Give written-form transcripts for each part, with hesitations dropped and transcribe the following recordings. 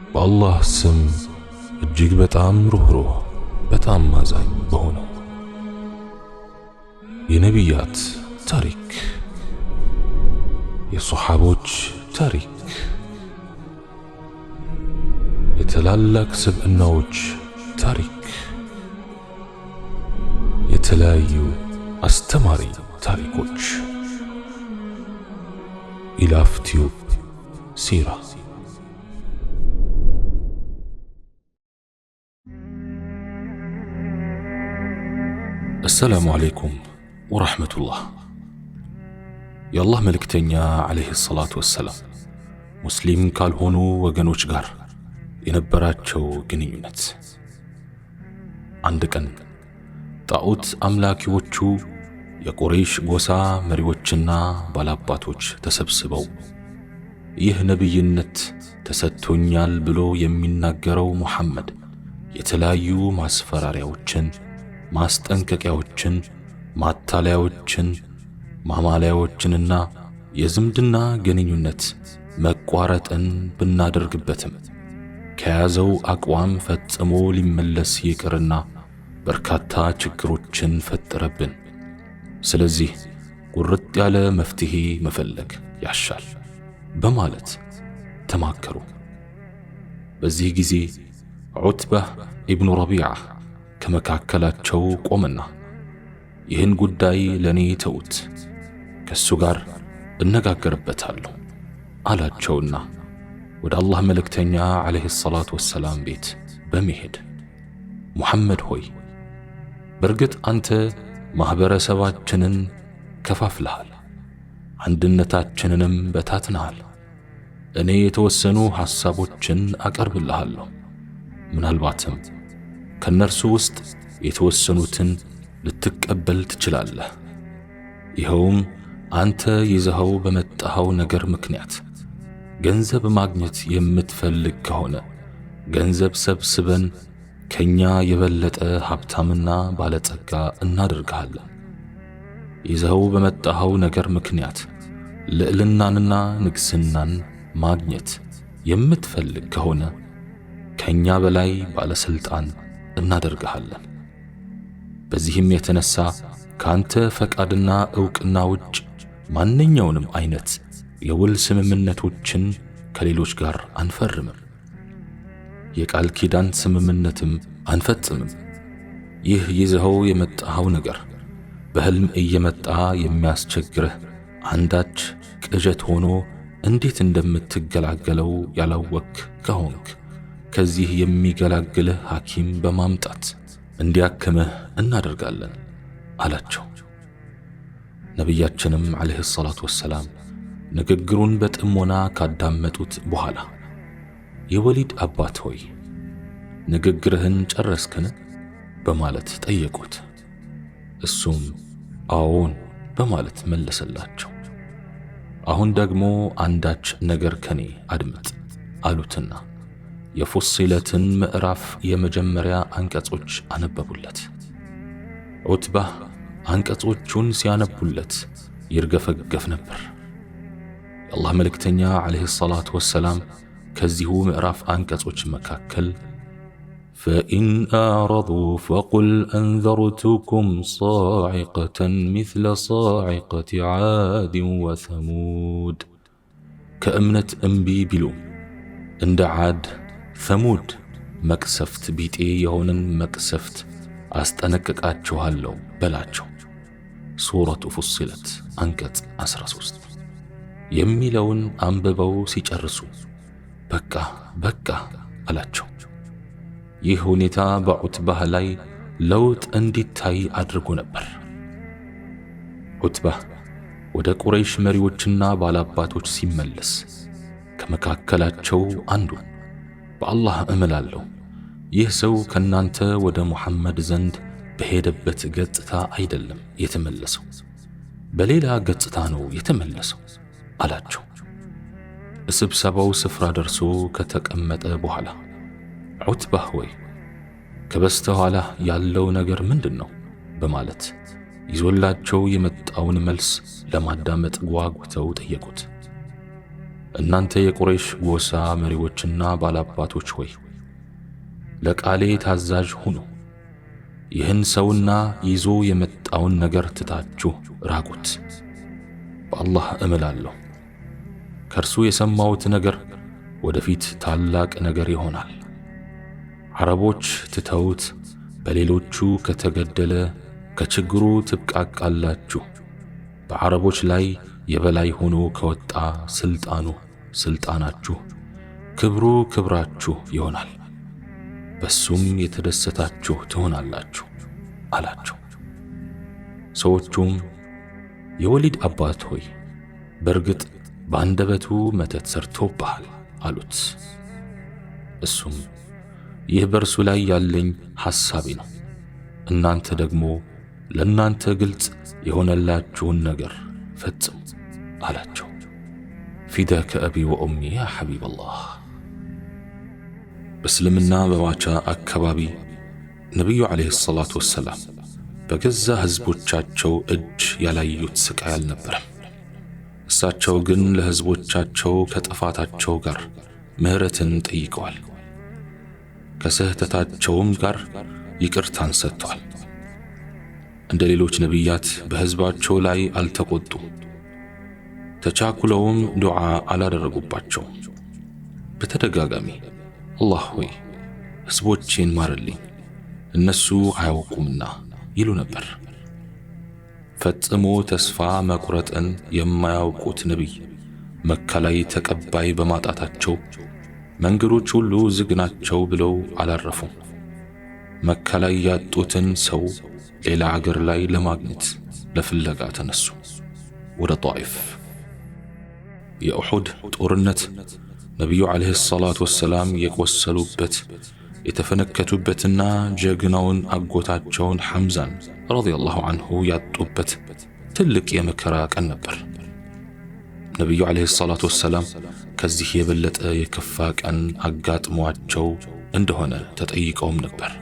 በአላህ ስም እጅግ በጣም ሩህሩህ በጣም አዛኝ በሆነው የነቢያት ታሪክ፣ የሶሐቦች ታሪክ፣ የታላላቅ ስብዕናዎች ታሪክ፣ የተለያዩ አስተማሪ ታሪኮች ኢላፍ ቲዩብ ሲራ። السلام عليكم ورحمة الله. يا الله ملكتنيا عليه الصلاة والسلام مسلم كالهونو وغنوش غار ينبراتشو جنيونت عندكن طاوت أملاكي وچو የቁረይሽ ጎሳ መሪዎችና ባላባቶች ተሰብስበው ይህ ነብይነት ተሰጥቶኛል ብሎ የሚናገረው ሙሐመድ የተለያዩ ማስፈራሪያዎችን፣ ማስጠንቀቂያዎችን፣ ማታለያዎችን፣ ማማለያዎችንና የዝምድና ግንኙነት መቋረጥን ብናደርግበትም ከያዘው አቋም ፈጽሞ ሊመለስ ይቅርና በርካታ ችግሮችን ፈጠረብን። ስለዚህ ቁርጥ ያለ መፍትሄ መፈለግ ያሻል በማለት ተማከሩ። በዚህ ጊዜ ዑትባህ ኢብኑ ረቢዓ ከመካከላቸው ቆመና ይህን ጉዳይ ለኔ ተውት፣ ከሱ ጋር እነጋገርበታለሁ አላቸውና ወደ አላህ መልእክተኛ ዓለይሂ ሰላቱ ወሰላም ቤት በመሄድ ሙሐመድ ሆይ በርግጥ አንተ ማህበረሰባችንን ከፋፍለሃል፣ አንድነታችንንም በታትነሃል። እኔ የተወሰኑ ሐሳቦችን አቀርብልሃለሁ። ምናልባትም ከነርሱ ውስጥ የተወሰኑትን ልትቀበል ትችላለህ። ይኸውም አንተ ይዘኸው በመጣኸው ነገር ምክንያት ገንዘብ ማግኘት የምትፈልግ ከሆነ ገንዘብ ሰብስበን ከኛ የበለጠ ሀብታምና ባለጸጋ እናደርግሃለን። ይዘኸው በመጣኸው ነገር ምክንያት ልዕልናንና ንግስናን ማግኘት የምትፈልግ ከሆነ ከኛ በላይ ባለስልጣን እናደርግሃለን። በዚህም የተነሳ ካንተ ፈቃድና ዕውቅና ውጭ ማንኛውንም አይነት የውል ስምምነቶችን ከሌሎች ጋር አንፈርምም፣ የቃል ኪዳን ስምምነትም አንፈጽምም። ይህ ይዘኸው የመጣኸው ነገር በህልም እየመጣ የሚያስቸግርህ አንዳች ቅዠት ሆኖ እንዴት እንደምትገላገለው ያላወቅክ ከሆንክ ከዚህ የሚገላግልህ ሐኪም በማምጣት እንዲያክምህ እናደርጋለን አላቸው። ነቢያችንም ዓለይሂ ሰላቱ ወሰላም ንግግሩን በጥሞና ካዳመጡት በኋላ የወሊድ አባት ሆይ ንግግርህን ጨረስክን? በማለት ጠየቁት። እሱም አዎን በማለት መለሰላቸው። አሁን ደግሞ አንዳች ነገር ከኔ አድምጥ አሉትና የፉሲለትን ምዕራፍ የመጀመሪያ አንቀጾች አነበቡለት። ዑትባህ አንቀጾቹን ሲያነቡለት ይርገፈገፍ ነበር። የአላህ መልእክተኛ ዓለይሂ ሰላቱ ወሰላም ከዚሁ ምዕራፍ አንቀጾች መካከል فإن أعرضوا فقل أنذرتكم صاعقة مثل صاعقة عاد وثمود كأمنة أنبي بلو عند عاد ثمود مكسفت بيتي يهونا مكسفت أستنكك أتشوهالو بلاتشو سورة فصلت أنكت أسرسوست يمي لون أنببو سيجرسو بكا አላቸው። ይህ ሁኔታ በዑትባህ ላይ ለውጥ እንዲታይ አድርጎ ነበር። ዑትባህ ወደ ቁረይሽ መሪዎችና ባላባቶች ሲመለስ ከመካከላቸው አንዱ በአላህ እምላለሁ ይህ ሰው ከናንተ ወደ ሙሐመድ ዘንድ በሄደበት ገጽታ አይደለም የተመለሰው፣ በሌላ ገጽታ ነው የተመለሰው አላቸው። ስብሰባው ስፍራ ደርሶ ከተቀመጠ በኋላ ዑትባህ ሆይ ከበስተኋላ ያለው ነገር ምንድነው? በማለት ይዞላቸው የመጣውን መልስ ለማዳመጥ ጓጉተው ጠየቁት። እናንተ የቁረይሽ ጎሳ መሪዎችና ባላባቶች ሆይ ለቃሌ ታዛዥ ሁኑ። ይህን ሰውና ይዞ የመጣውን ነገር ትታችሁ ራቁት። በአላህ እምላለሁ ከእርሱ የሰማሁት ነገር ወደፊት ታላቅ ነገር ይሆናል። ዓረቦች ትተውት በሌሎቹ ከተገደለ ከችግሩ ትብቃቃላችሁ። በዓረቦች ላይ የበላይ ሆኖ ከወጣ ስልጣኑ ስልጣናችሁ፣ ክብሩ ክብራችሁ ይሆናል። በሱም የተደሰታችሁ ትሆናላችሁ አላቸው። ሰዎቹም የወሊድ አባት ሆይ በርግጥ በአንደበቱ መተት ሰርቶብሃል አሉት። እሱም ይህ በርሱ ላይ ያለኝ ሐሳቤ ነው። እናንተ ደግሞ ለእናንተ ግልጽ የሆነላችሁን ነገር ፈጽሙ አላቸው። ፊዳከ አቢ ወኡሚ ያ ሐቢበላህ። በእስልምና በማቻ አካባቢ ነቢዩ ዓለይሂ ሰላቱ ወሰላም በገዛ ሕዝቦቻቸው እጅ ያላዩት ስቃይ አልነበረም። እሳቸው ግን ለሕዝቦቻቸው ከጥፋታቸው ጋር ምህረትን ጠይቀዋል። ከስህተታቸውም ጋር ይቅርታን ሰጥተዋል። እንደ ሌሎች ነቢያት በሕዝባቸው ላይ አልተቆጡም። ተቻኩለውም ዱዓ አላደረጉባቸውም። በተደጋጋሚ አላህ ሆይ ሕዝቦቼን ማርልኝ እነሱ አያውቁምና ይሉ ነበር። ፈጽሞ ተስፋ መቁረጥን የማያውቁት ነቢይ መካ ላይ ተቀባይ በማጣታቸው መንገዶች ሁሉ ዝግ ናቸው ብለው አላረፉም። መካ ላይ ያጡትን ሰው ሌላ አገር ላይ ለማግኘት ለፍለጋ ተነሱ ወደ ጣኢፍ። የኡሑድ ጦርነት ነቢዩ ዓለይሂ ሰላቱ ወሰላም የቆሰሉበት የተፈነከቱበትና ጀግናውን አጎታቸውን ሐምዛን ረዲየላሁ ዐንሁ ያጡበት ትልቅ የመከራ ቀን ነበር። ነቢዩ ዓለይሂ ሰላቱ ወሰላም ከዚህ የበለጠ የከፋ ቀን አጋጥሟቸው እንደሆነ ተጠይቀውም ነበር።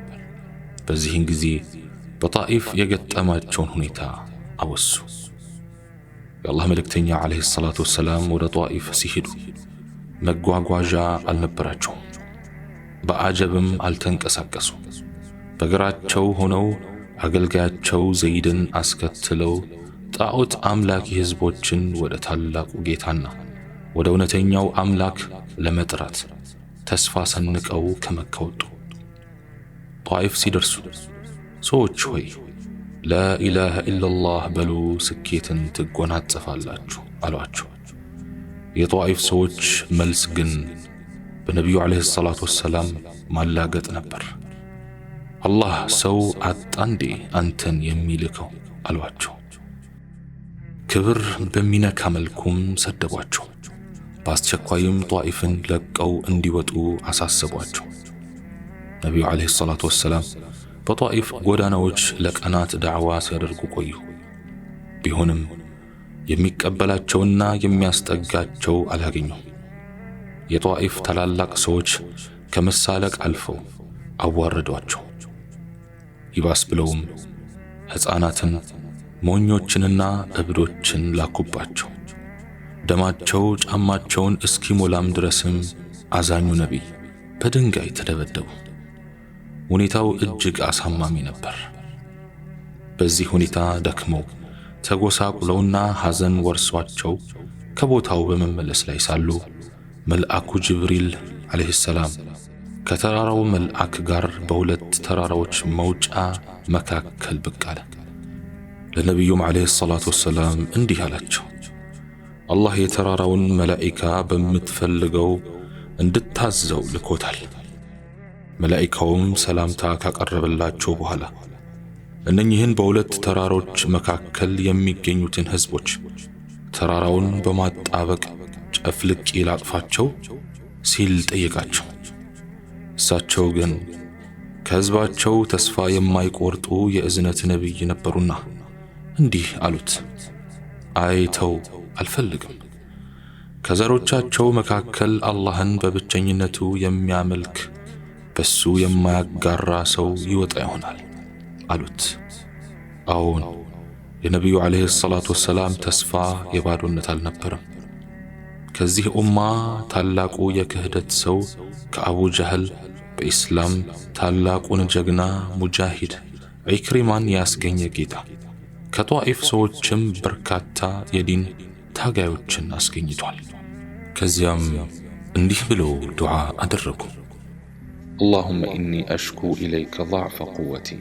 በዚህን ጊዜ በጣኢፍ የገጠማቸውን ሁኔታ አወሱ። የአላህ መልእክተኛ ዓለይሂ ሰላቱ ወሰላም ወደ ጣኢፍ ሲሄዱ መጓጓዣ አልነበራቸውም። በአጀብም አልተንቀሳቀሱ። በእግራቸው ሆነው አገልጋያቸው ዘይድን አስከትለው ጣዖት አምላኪ ሕዝቦችን ወደ ታላቁ ጌታና ወደ እውነተኛው አምላክ ለመጥራት ተስፋ ሰንቀው ከመካ ወጡ። ጣኢፍ ሲደርሱ ሰዎች ሆይ ላኢላሃ ኢለላህ በሉ ስኬትን ትጎናጸፋላችሁ አሏቸው። የጣኢፍ ሰዎች መልስ ግን በነቢዩ ዓለይሂ ሰላቱ ወሰላም ማላገጥ ነበር። አላህ ሰው አጣ እንዴ አንተን የሚልከው አሏቸው። ክብር በሚነካ መልኩም ሰደቧቸው። በአስቸኳይም ጣኢፍን ለቀው እንዲወጡ አሳሰቧቸው። ነቢዩ ዓለይሂ ሰላቱ ወሰላም በጣኢፍ ጎዳናዎች ለቀናት ዳዕዋ ሲያደርጉ ቆዩ። ቢሆንም የሚቀበላቸውና የሚያስጠጋቸው አላገኙም። የጣኢፍ ታላላቅ ሰዎች ከመሳለቅ አልፈው አዋረዷቸው። ይባስ ብለውም ሕፃናትን፣ ሞኞችንና እብዶችን ላኩባቸው። ደማቸው ጫማቸውን እስኪሞላም ድረስም አዛኙ ነቢይ በድንጋይ ተደበደቡ። ሁኔታው እጅግ አሳማሚ ነበር። በዚህ ሁኔታ ደክመው ተጎሳቁለውና ሐዘን ወርሷቸው ከቦታው በመመለስ ላይ ሳሉ መልአኩ ጅብሪል ዓለይሂ ሰላም ከተራራው መልአክ ጋር በሁለት ተራራዎች መውጫ መካከል ብቅ አለ። ለነቢዩም ዓለይሂ ሰላቱ ወሰላም እንዲህ አላቸው፣ አላህ የተራራውን መላኢካ በምትፈልገው እንድታዘው ልኮታል። መላኢካውም ሰላምታ ካቀረበላቸው በኋላ እነኚህን በሁለት ተራሮች መካከል የሚገኙትን ሕዝቦች ተራራውን በማጣበቅ ጨፍልቄ ላጥፋቸው ሲል ጠየቃቸው። እሳቸው ግን ከሕዝባቸው ተስፋ የማይቆርጡ የእዝነት ነቢይ ነበሩና እንዲህ አሉት፣ አይተው አልፈልግም። ከዘሮቻቸው መካከል አላህን በብቸኝነቱ የሚያመልክ በሱ የማያጋራ ሰው ይወጣ ይሆናል አሉት። አዎን፣ የነቢዩ ዓለይሂ ሰላቱ ወሰላም ተስፋ የባዶነት አልነበረም። ከዚህ ኡማ ታላቁ የክህደት ሰው ከአቡ ጀህል በኢስላም ታላቁን ጀግና ሙጃሂድ ዒክሪማን ያስገኘ ጌታ ከጧኢፍ ሰዎችም በርካታ የዲን ታጋዮችን አስገኝቷል። ከዚያም እንዲህ ብለው ዱዓ አደረጉ። اللهم إني أشكو إليك ضعف قوتي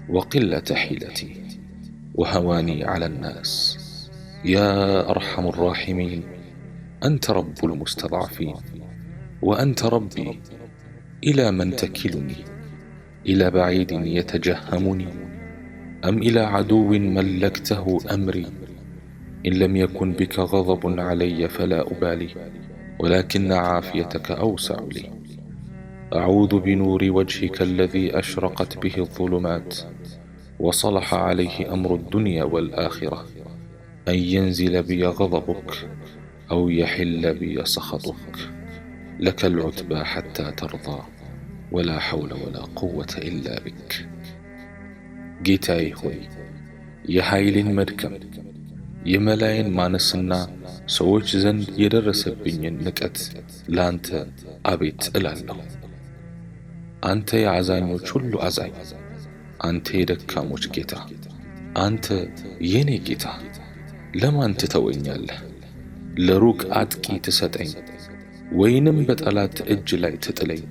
وقلة حيلتي وهواني على الناس يا أرحم الراحمين أنت رب المستضعفين وأنت ربي إلى من تكلني إلى بعيد يتجهمني أم إلى عدو ملكته أمري إن لم يكن بك غضب علي فلا أبالي ولكن عافيتك أوسع لي أعوذ بنور وجهك الذي أشرقت به الظلمات وصلح عليه أمر الدنيا والآخرة أن ينزل بي غضبك أو يحل بي سخطك لك العتبى حتى ترضى ولا حول ولا قوة إلا بك ጌታዬ ሆይ የኃይልን መድከም የመላይን ማነስና ሰዎች ዘንድ የደረሰብኝን ንቀት ላንተ አቤት እላለሁ። አንተ የአዛኞች ሁሉ አዛኝ፣ አንተ የደካሞች ጌታ፣ አንተ የኔ ጌታ ለማን ትተወኛለህ? ለሩቅ አጥቂ ትሰጠኝ ወይንም በጠላት እጅ ላይ ትጥለኝ?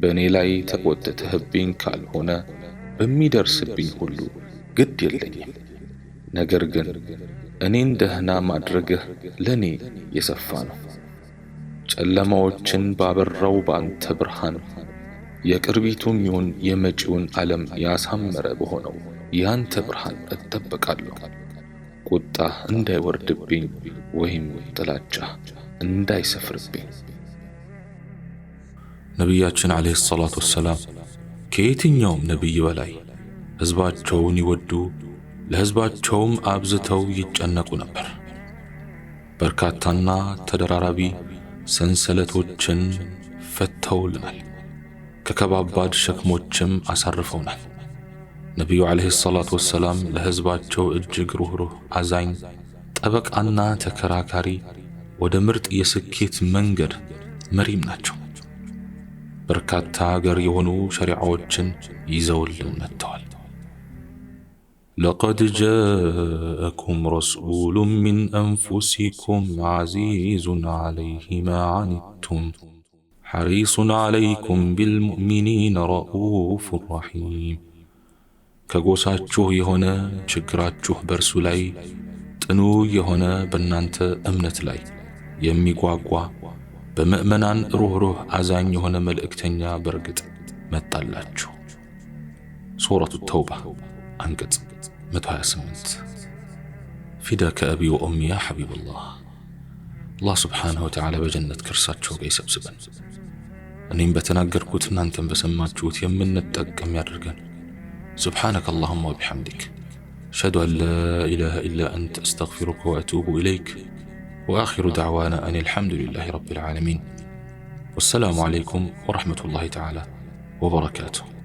በእኔ ላይ ተቆጥተህብኝ ካልሆነ በሚደርስብኝ ሁሉ ግድ የለኝም። ነገር ግን እኔን ደህና ማድረግህ ለኔ የሰፋ ነው። ጨለማዎችን ባበራው በአንተ ብርሃን የቅርቢቱም ይሁን የመጪውን ዓለም ያሳመረ በሆነው ያንተ ብርሃን እጠበቃለሁ። ቁጣህ እንዳይወርድብኝ ወይም ጥላቻ እንዳይሰፍርብኝ። ነቢያችን ዓለይሂ ሰላቱ ወሰላም ከየትኛውም ነቢይ በላይ ሕዝባቸውን ይወዱ ለሕዝባቸውም አብዝተው ይጨነቁ ነበር። በርካታና ተደራራቢ ሰንሰለቶችን ፈተውልናል፣ ከከባባድ ሸክሞችም አሳርፈውናል። ነቢዩ ዓለይሂ ሰላቱ ወሰላም ለሕዝባቸው እጅግ ሩህሩህ፣ አዛኝ፣ ጠበቃና ተከራካሪ፣ ወደ ምርጥ የስኬት መንገድ መሪም ናቸው። በርካታ ሀገር የሆኑ ሸሪዓዎችን ይዘውልን መጥተዋል። لقد جاءكم رسول من أنفسكم عزيز عليه ما عنتم حريص عليكم بالمؤمنين رؤوف رحيم ከጎሳችሁ የሆነ ችግራችሁ በርሱ ላይ ጥኑ የሆነ በእናንተ እምነት ላይ የሚጓጓ በምእመናን ሩህሩህ አዛኝ የሆነ መልእክተኛ በርግጥ መጣላችሁ። ሱረቱ ተውባ አንቀጽ 128 ፊዳከ አቢ ወኡሚ ያ ሐቢበላህ። አላህ ስብሓንሁ ወተዓላ በጀነት ከእርሳቸው ጋር ይሰብስበን። እኔም በተናገርኩት እናንተም በሰማችሁት የምንጠቀም ያድርገን። سبحانك اللهم وبحمدك أشهد أن لا إله إلا أنت أستغفرك وأتوب إليك وآخر دعوانا أن الحمد لله رب العالمين والسلام عليكم ورحمة الله تعالى وبركاته.